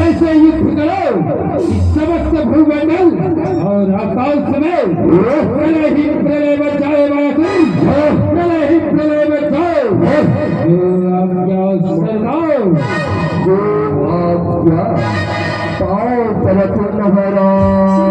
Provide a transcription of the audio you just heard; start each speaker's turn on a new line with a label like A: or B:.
A: ऐसे युद्ध करो समस्त भूमंडल और आकाश में प्रलय ही प्रलय बचाए प्रलय ही प्रलय बचाओ आज्ञा सरदार
B: आज्ञा पाओ प्रवचन महाराज